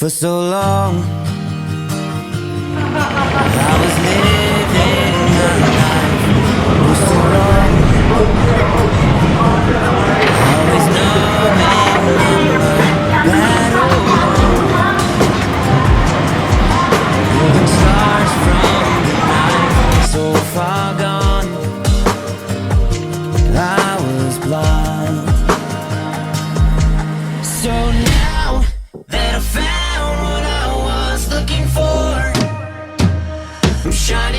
For so long I was living my life for so long, always knowing that moving stars from the night so far gone, I was blind. So now that I found what I was looking for, I'm shining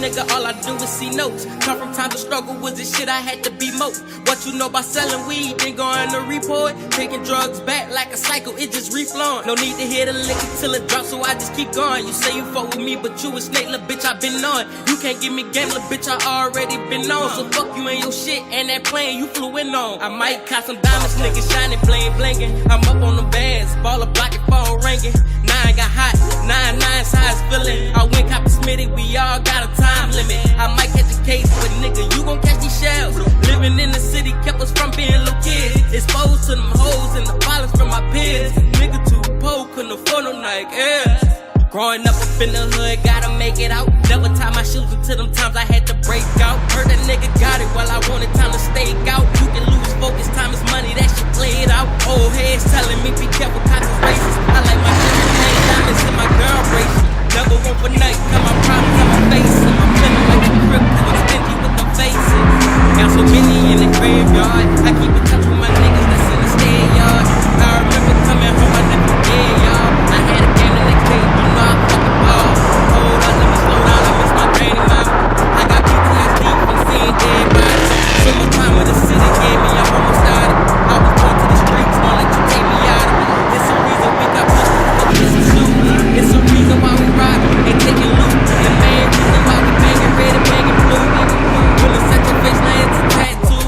nigga, all I do is see notes. Come from times of struggle, was this shit I had to be most. What you know about selling weed, then going to report. Taking drugs back like a cycle, it just reflowing. No need to hear the liquor till it drops, so I just keep going. You say you fuck with me, but you a snake, little bitch, I been on. You can't give me game, little bitch, I already been on. So fuck you and your shit, and that plane you flew in on. I might cop some diamonds, nigga, shining, bling, blingin'. I'm up on the bands, ball a block and phone ringing. 9 got hot, 9's how it's feeling. I went cop a Smitty, we all got a time limit. I might catch a case, but nigga, you gon' catch these shells. Living in the city kept us from being little kids. Exposed to them hoes and the violence from my peers. Nigga too poor, couldn't afford no Nike Airs. Growing up in the hood, gotta make it out. Never tie my shoes until them times I had to break out. Heard that nigga got it while I wanted time to stake out. You can lose focus, time is money, that shit played out. Old heads telling me be careful, cause it's racist. I like my champagne diamonds in my girl bracelet. Never want for night, got my problems on my face. And I'm feeling like a crip, cause I'm stingy with them faces. Got so many in the graveyard. I keep in touch with my niggas that's in the stadium. I remember coming home, I never did, y'all. I had a game the next day, you know I fucking ball. Hold up, let me slow down, I miss my granny mama. I got PTSD from seeing dead bodies. Summertime when the city gave me, I'm almost started. I was going to the streets, won't let you take me out of it. It's the reason we got pushed to this zoo. It's the reason why we rock and taking loot. The main reason why we banging red and banging blue. Will it set your face, now it's a tattoo.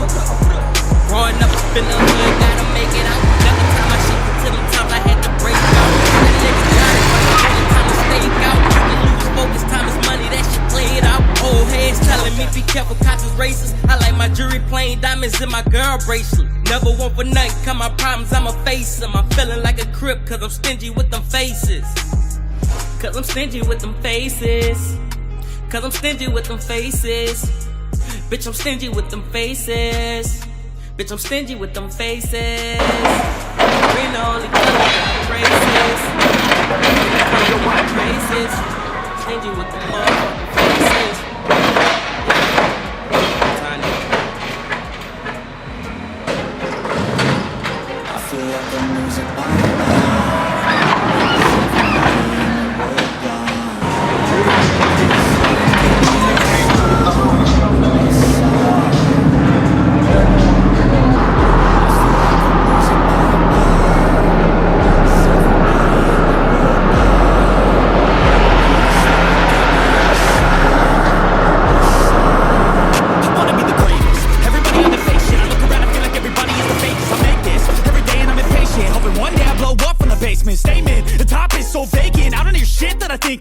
Growing up in the hood, gotta make it out. Never tie my shit until them times I had to break out. The nigga got it, but I wanted time to stake out. You can lose focus, time is money, that shit played out. Old heads telling me be careful, cops is racist. I like my jewelry plain diamonds in my girl bracelet. Never want for nothing, cut my problems, I'ma face them. I'm feeling like a crip, cause I'm stingy with them faces. Cause I'm stingy with them faces. Cause I'm stingy with them faces. Bitch, I'm stingy with them faces. Bitch, I'm stingy with them faces. Green the only color that races. Races. Stingy with them motherfucking faces. I feel like I'm losing my mind.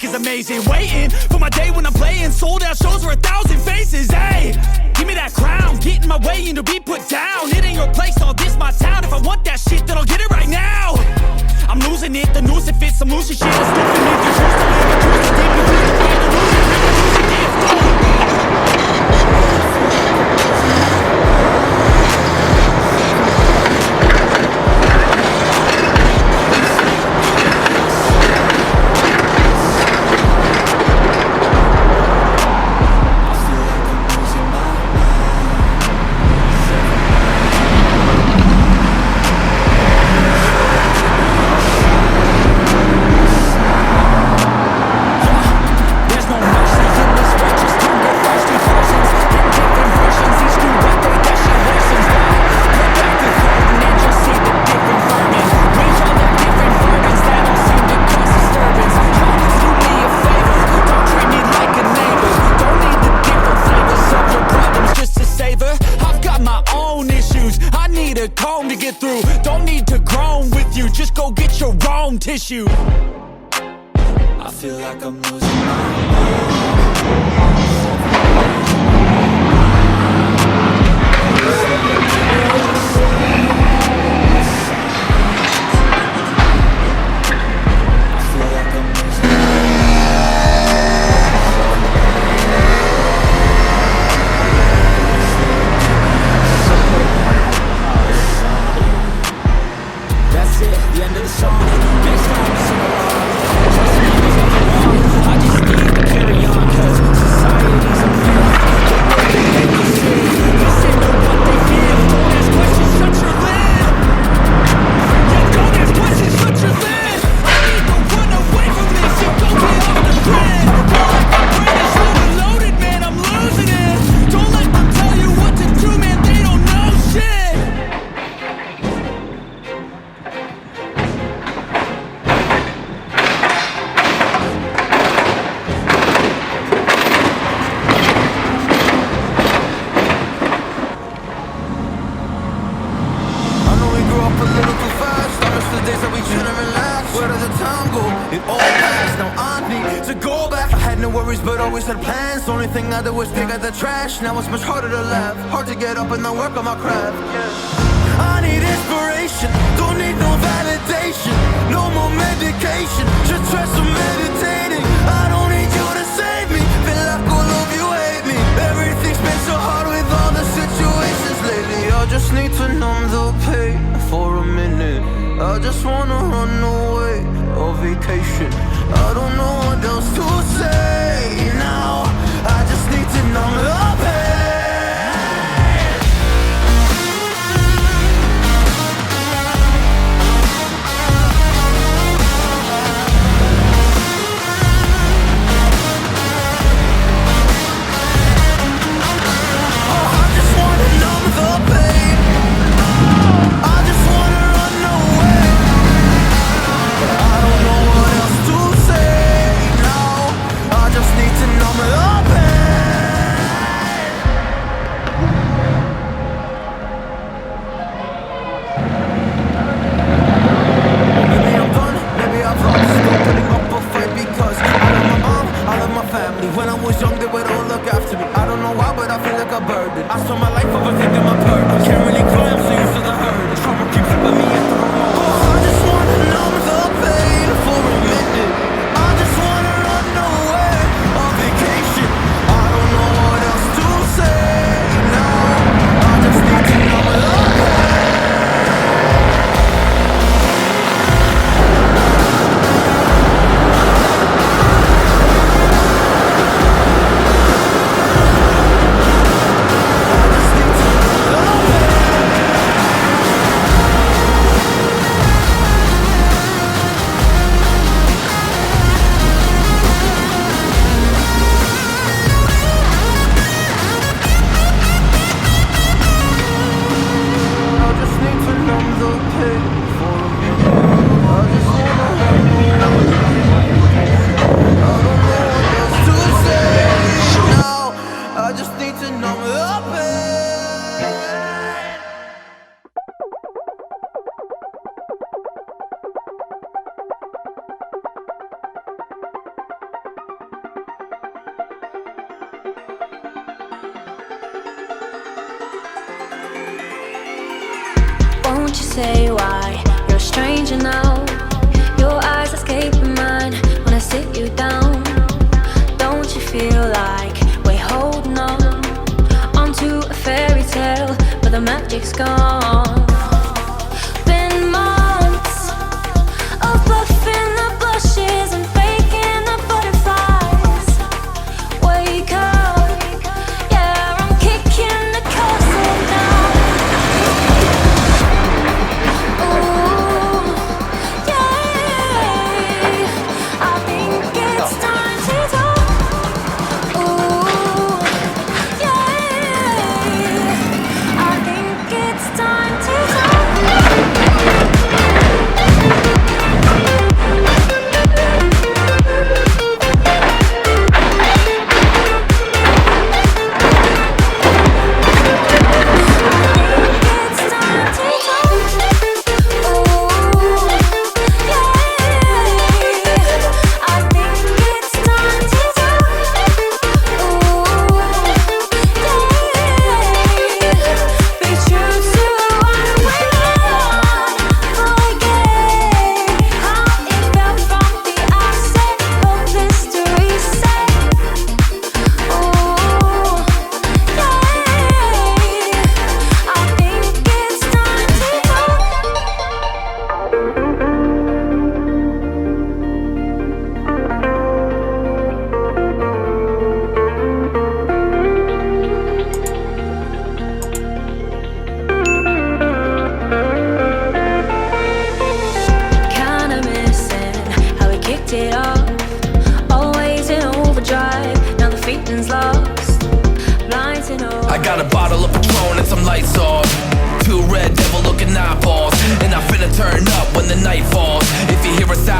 Is amazing, waiting for my day when I'm playing sold out shows for 1,000 faces. Hey, give me that crown, get in my way and to be put down. It ain't your place, all this my town. If I want that shit, then I'll get it right now. I'm losing it, the noose it fits, I'm losing shit. I'm stupid, need to choose to live, I choose to deep, I choose to fight, I'm losing grip, I'm losing it. Tissue. I feel like I'm losing my mind. That's it, the end of the song. Next time I sing along. I just need to carry on, cause past, now I need to go back. I had no worries but always had plans. Only thing I did was pick out the trash. Now it's much harder to laugh, hard to get up and not work on my craft. I need inspiration, don't need no validation. No more medication, just try some meditating. I don't need you to save me, feel like all of you hate me. Everything's been so hard with all the situations lately. I just need to numb the pain for a minute. I just wanna run away on vacation. I don't know what else to say now. I just need to numb the pain. When I was young, they would all look after me. I don't know why, but I feel like a burden. I spent my life overthinking my purpose. Can't really cry, I'm so used to the hurt. The trauma keeps up with me at the wrong moment. Oh, I just wanna numb the pain for a minute. I just wanna run away on vacation. I don't know what else to say now. I just need to numb the pain. Won't you say why you're a stranger now? Your eyes escaping mine when I sit you down. Don't you feel like we're holding on onto a fairy tale, but the magic's gone? Been months of buffing the blushes and faking the butterflies. Wake up, yeah, I'm kicking the castle down. I got a bottle of Patron and some lights off. Two red devil looking eyeballs, and I finna turn up when the night falls. If you hear a sound